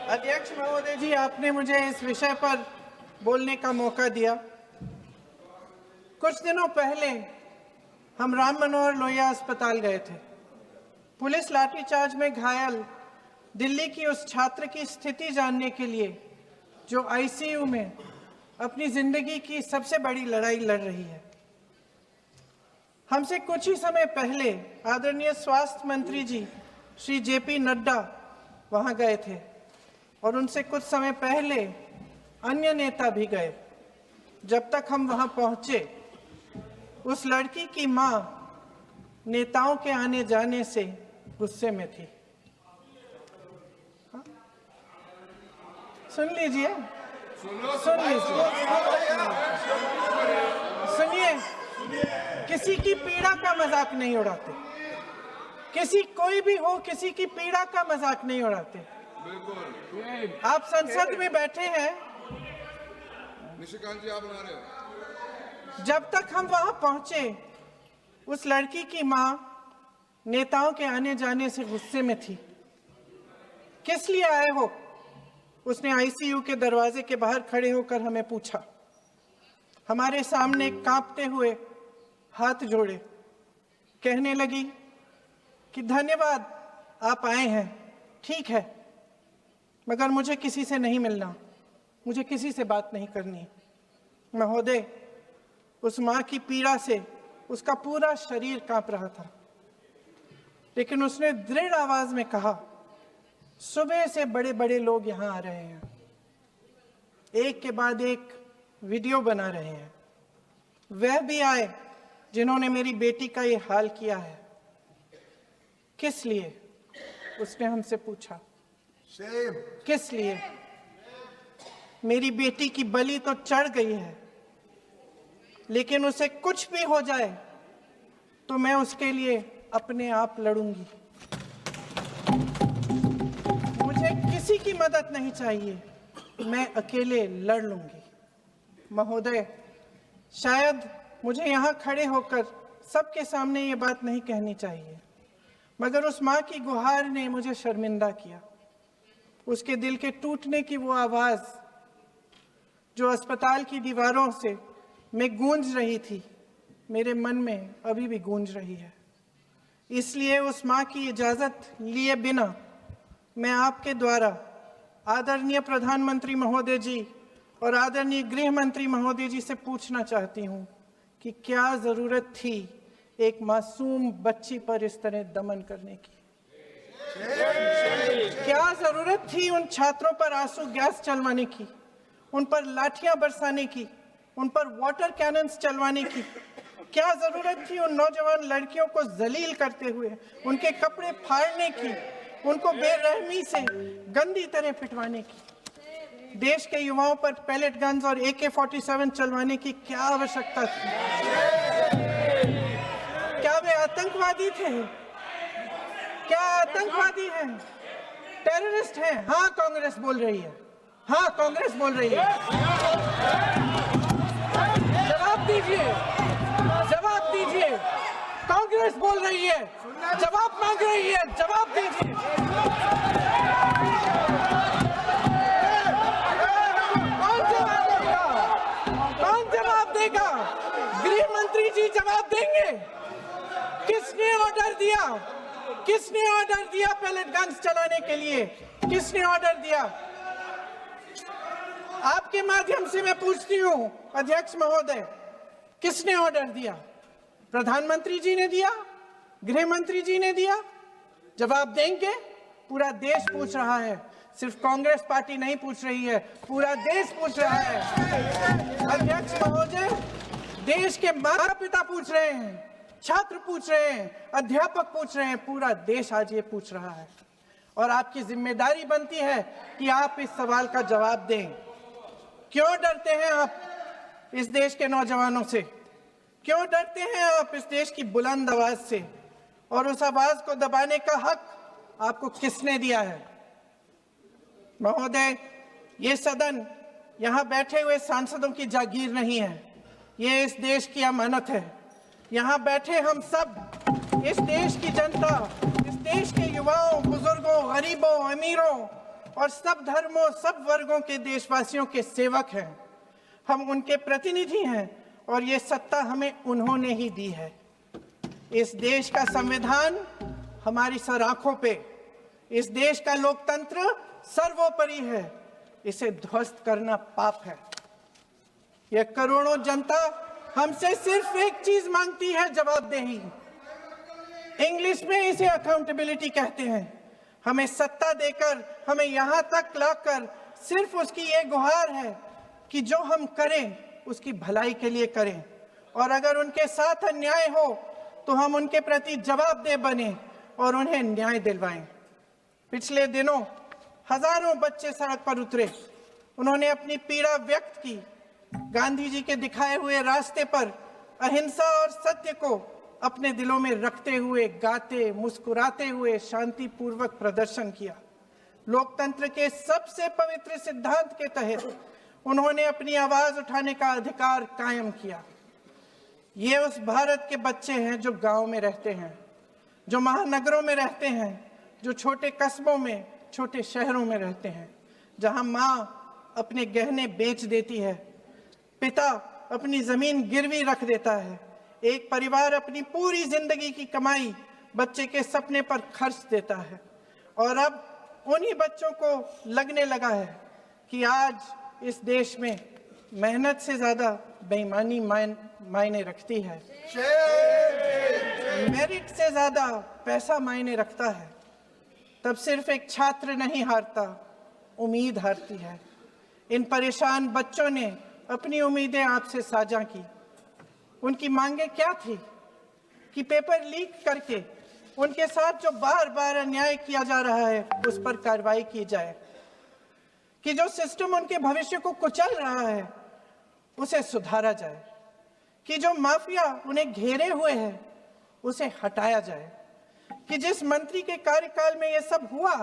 अध्यक्ष महोदय जी, आपने मुझे इस विषय पर बोलने का मौका दिया। कुछ दिनों पहले हम राम मनोहर लोहिया अस्पताल गए थे। पुलिस लाठीचार्ज में घायल दिल्ली की उस छात्र की स्थिति जानने के लिए जो आईसीयू में अपनी जिंदगी की सबसे बड़ी लड़ाई लड़ रही है। हमसे कुछ ही समय पहले आदरणीय स्वास्थ्य मंत्री जी श्री जेपी नड्डा वहां गए थे और उनसे कुछ समय पहले अन्य नेता भी गए। जब तक हम वहां पहुंचे, उस लड़की की मां नेताओं के आने जाने से गुस्से में थी। सुन लीजिए, सुनिए, किसी की पीड़ा का मजाक नहीं उड़ाते। कोई भी हो, किसी की पीड़ा का मजाक नहीं उड़ाते। आप संसद में बैठे हैं, निशिकांत जी आप बना रहे हो। जब तक हम वहां पहुंचे, उस लड़की की मां नेताओं के आने जाने से गुस्से में थी। किस लिए आए हो? उसने आईसीयू के दरवाजे के बाहर खड़े होकर हमें पूछा। हमारे सामने कांपते हुए हाथ जोड़े कहने लगी कि धन्यवाद, आप आए हैं, ठीक है, मगर मुझे किसी से नहीं मिलना, मुझे किसी से बात नहीं करनी। महोदय, उस मां की पीड़ा से उसका पूरा शरीर कांप रहा था, लेकिन उसने दृढ़ आवाज में कहा, सुबह से बड़े बड़े लोग यहां आ रहे हैं, एक के बाद एक वीडियो बना रहे हैं। वह भी आए जिन्होंने मेरी बेटी का ये हाल किया है। किस लिए? उसने हमसे पूछा। किस लिए? मेरी बेटी की बलि तो चढ़ गई है, लेकिन उसे कुछ भी हो जाए तो मैं उसके लिए अपने आप लड़ूंगी। मुझे किसी की मदद नहीं चाहिए, मैं अकेले लड़ लूंगी। महोदय, शायद मुझे यहाँ खड़े होकर सबके सामने ये बात नहीं कहनी चाहिए, मगर उस माँ की गुहार ने मुझे शर्मिंदा किया। उसके दिल के टूटने की वो आवाज जो अस्पताल की दीवारों से में गूंज रही थी, मेरे मन में अभी भी गूंज रही है। इसलिए उस माँ की इजाजत लिए बिना मैं आपके द्वारा आदरणीय प्रधानमंत्री महोदय जी और आदरणीय गृह मंत्री महोदय जी से पूछना चाहती हूँ कि क्या जरूरत थी एक मासूम बच्ची पर इस तरह दमन करने की? क्या जरूरत थी उन छात्रों पर आंसू गैस चलवाने की, उन पर लाठियां बरसाने की, उन पर वाटर कैनन्स चलवाने की? क्या जरूरत थी उन नौजवान लड़कियों को जलील करते हुए उनके कपड़े फाड़ने की, उनको बेरहमी से गंदी तरह पिटवाने की? देश के युवाओं पर पैलेट गन्स और AK-47 चलवाने की क्या आवश्यकता थी? क्या वे आतंकवादी थे? क्या आतंकवादी हैं? टेररिस्ट हैं? हाँ, कांग्रेस बोल रही है। हाँ, कांग्रेस बोल रही है। जवाब दीजिए, जवाब दीजिए। कांग्रेस बोल रही है, जवाब मांग रही है, जवाब दीजिए। कौन जवाब देगा? गृह मंत्री जी जवाब देंगे। किसने ऑर्डर दिया? किसने ऑर्डर दिया पैलेट गन्स चलाने के लिए? किसने ऑर्डर दिया? आपके माध्यम से मैं पूछती हूँ अध्यक्ष महोदय, किसने ऑर्डर दिया? प्रधानमंत्री जी ने दिया? गृह मंत्री जी ने दिया? जवाब देंगे? पूरा देश पूछ रहा है, सिर्फ कांग्रेस पार्टी नहीं पूछ रही है, पूरा देश पूछ रहा है। अध्यक्ष महोदय, देश के माता पिता पूछ रहे हैं, छात्र पूछ रहे हैं, अध्यापक पूछ रहे हैं, पूरा देश आज ये पूछ रहा है। और आपकी जिम्मेदारी बनती है कि आप इस सवाल का जवाब दें। क्यों डरते हैं आप इस देश के नौजवानों से? क्यों डरते हैं आप इस देश की बुलंद आवाज से? और उस आवाज को दबाने का हक आपको किसने दिया है? महोदय, ये सदन यहाँ बैठे हुए सांसदों की जागीर नहीं है, ये इस देश की अमानत है। यहाँ बैठे हम सब इस देश की जनता, इस देश के युवाओं, बुजुर्गों, गरीबों, अमीरों और सब धर्मों, सब वर्गों के देशवासियों के सेवक हैं। हम उनके प्रतिनिधि हैं और ये सत्ता हमें उन्होंने ही दी है। इस देश का संविधान हमारी सर आंखों पे, इस देश का लोकतंत्र सर्वोपरि है। इसे ध्वस्त करना पाप है। यह करोड़ों जनता हमसे सिर्फ एक चीज मांगती है, जवाबदेही। इंग्लिश में इसे अकाउंटेबिलिटी कहते हैं। हमें सत्ता देकर, हमें यहां तक लाकर सिर्फ उसकी ये गुहार है कि जो हम करें उसकी भलाई के लिए करें, और अगर उनके साथ अन्याय हो तो हम उनके प्रति जवाबदेह बने और उन्हें न्याय दिलवाएं। पिछले दिनों हजारों बच्चे सड़क पर उतरे। उन्होंने अपनी पीड़ा व्यक्त की। गांधी जी के दिखाए हुए रास्ते पर अहिंसा और सत्य को अपने दिलों में रखते हुए, गाते, मुस्कुराते हुए शांतिपूर्वक प्रदर्शन किया। लोकतंत्र के सबसे पवित्र सिद्धांत के तहत उन्होंने अपनी आवाज उठाने का अधिकार कायम किया। ये उस भारत के बच्चे हैं जो गांव में रहते हैं, जो महानगरों में रहते हैं, जो छोटे कस्बों में, छोटे शहरों में रहते हैं, जहां माँ अपने गहने बेच देती है, पिता अपनी जमीन गिरवी रख देता है, एक परिवार अपनी पूरी जिंदगी की कमाई बच्चे के सपने पर खर्च देता है। और अब उन्हीं बच्चों को लगने लगा है कि आज इस देश में मेहनत से ज्यादा बेईमानी मायने रखती है, मेरिट से ज्यादा पैसा मायने रखता है। तब सिर्फ एक छात्र नहीं हारता, उम्मीद हारती है। इन परेशान बच्चों ने अपनी उम्मीदें आपसे साझा की। उनकी मांगे क्या थी? कि पेपर लीक करके उनके साथ जो बार बार अन्याय किया जा रहा है उस पर कार्रवाई की जाए, कि जो सिस्टम उनके भविष्य को कुचल रहा है उसे सुधारा जाए, कि जो माफिया उन्हें घेरे हुए है उसे हटाया जाए, कि जिस मंत्री के कार्यकाल में यह सब हुआ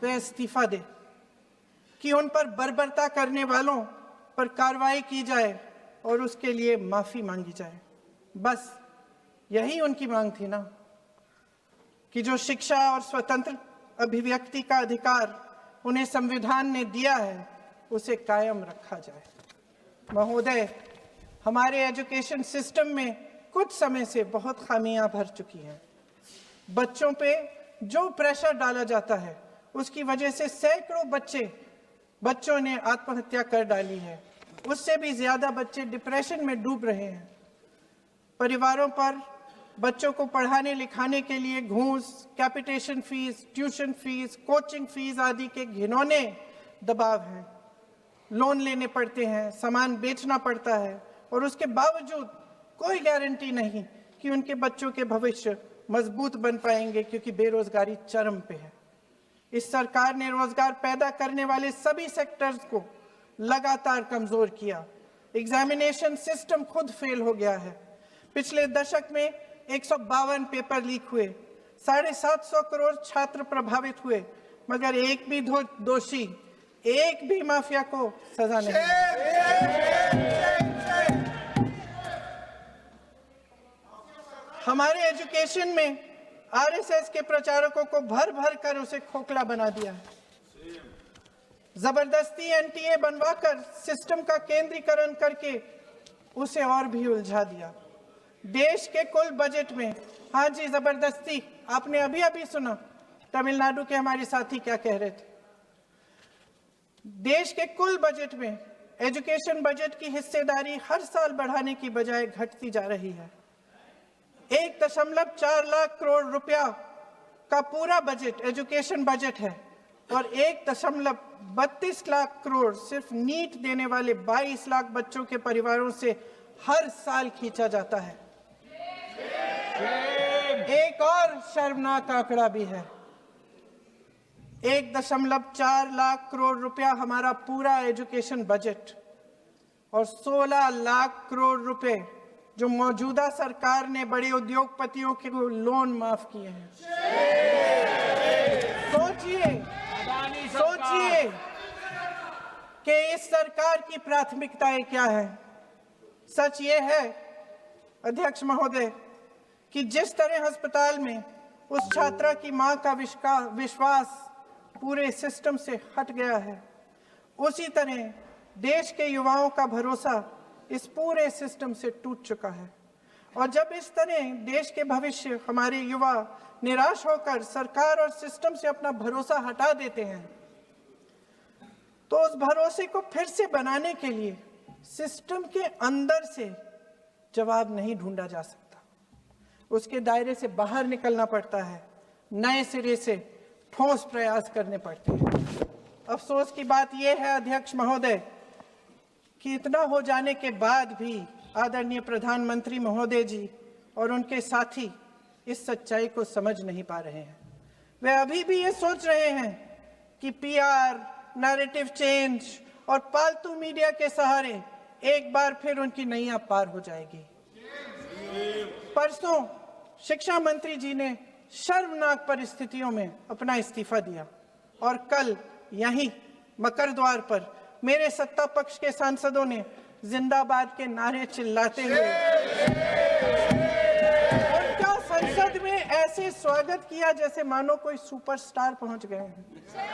वह इस्तीफा दे, कि उन पर बर्बरता करने वालों पर कार्रवाई की जाए और उसके लिए माफी मांगी जाए। बस यही उनकी मांग थी ना, कि जो शिक्षा और स्वतंत्र अभिव्यक्ति का अधिकार उन्हें संविधान ने दिया है उसे कायम रखा जाए। महोदय, हमारे एजुकेशन सिस्टम में कुछ समय से बहुत खामियां भर चुकी हैं। बच्चों पे जो प्रेशर डाला जाता है उसकी वजह से सैकड़ों बच्चों ने आत्महत्या कर डाली है। उससे भी ज्यादा बच्चे डिप्रेशन में डूब रहे हैं। परिवारों पर बच्चों को पढ़ाने लिखाने के लिए घूस, capitation fees, tuition fees, coaching fees आदि के घिनौने दबाव हैं। लोन लेने पड़ते हैं, सामान बेचना पड़ता है और उसके बावजूद कोई गारंटी नहीं कि उनके बच्चों के भविष्य मजबूत बन पाएंगे, क्योंकि बेरोजगारी चरम पे है। इस सरकार ने रोजगार पैदा करने वाले सभी सेक्टर्स को लगातार कमजोर किया। एग्जामिनेशन सिस्टम खुद फेल हो गया है। पिछले दशक में 152 पेपर लीक हुए, 750 करोड़ छात्र प्रभावित हुए, मगर एक भी दोषी, एक भी माफिया को सजा नहीं। हमारे एजुकेशन में आरएसएस के प्रचारकों को भर भर कर उसे खोखला बना दिया है। जबरदस्ती एनटीए बनवाकर सिस्टम का केंद्रीकरण करके उसे और भी उलझा दिया। देश के कुल बजट में, हाँ जी जबरदस्ती, आपने अभी अभी सुना तमिलनाडु के हमारे साथी क्या कह रहे थे। देश के कुल बजट में एजुकेशन बजट की हिस्सेदारी हर साल बढ़ाने की बजाय घटती जा रही है। 1.4 लाख करोड़ रुपया का पूरा बजट एजुकेशन बजट है और 1.32 लाख करोड़ सिर्फ नीट देने वाले 22 लाख बच्चों के परिवारों से हर साल खींचा जाता है। एक और शर्मनाक आंकड़ा भी है। 1.4 लाख करोड़ रुपया हमारा पूरा एजुकेशन बजट और 16 लाख करोड़ रुपए जो मौजूदा सरकार ने बड़े उद्योगपतियों के लोन माफ किए हैं। सोचिए कि इस सरकार की प्राथमिकताएं क्या है। सच ये है अध्यक्ष महोदय कि जिस तरह अस्पताल में उस छात्रा की मां का विश्वास पूरे सिस्टम से हट गया है, उसी तरह देश के युवाओं का भरोसा इस पूरे सिस्टम से टूट चुका है। और जब इस तरह देश के भविष्य, हमारे युवा निराश होकर सरकार और सिस्टम से अपना भरोसा हटा देते हैं, तो उस भरोसे को फिर से बनाने के लिए सिस्टम के अंदर से जवाब नहीं ढूंढा जा सकता, उसके दायरे से बाहर निकलना पड़ता है, नए सिरे से ठोस प्रयास करने पड़ते हैं। अफसोस की बात यह है अध्यक्ष महोदय कि इतना हो जाने के बाद भी आदरणीय प्रधानमंत्री महोदय जी और उनके साथी इस सच्चाई को समझ नहीं पा रहे हैं। वे अभी भी ये सोच रहे हैं कि पीआर, नैरेटिव चेंज और पालतू मीडिया के सहारे एक बार फिर उनकी नैया पार हो जाएगी। परसों शिक्षा मंत्री जी ने शर्मनाक परिस्थितियों में अपना इस्तीफा दिया और कल यहीं मकर द्वार पर मेरे सत्ता पक्ष के सांसदों ने जिंदाबाद के नारे चिल्लाते हुए उनका संसद में ऐसे स्वागत किया जैसे मानो कोई सुपरस्टार पहुंच गए हैं।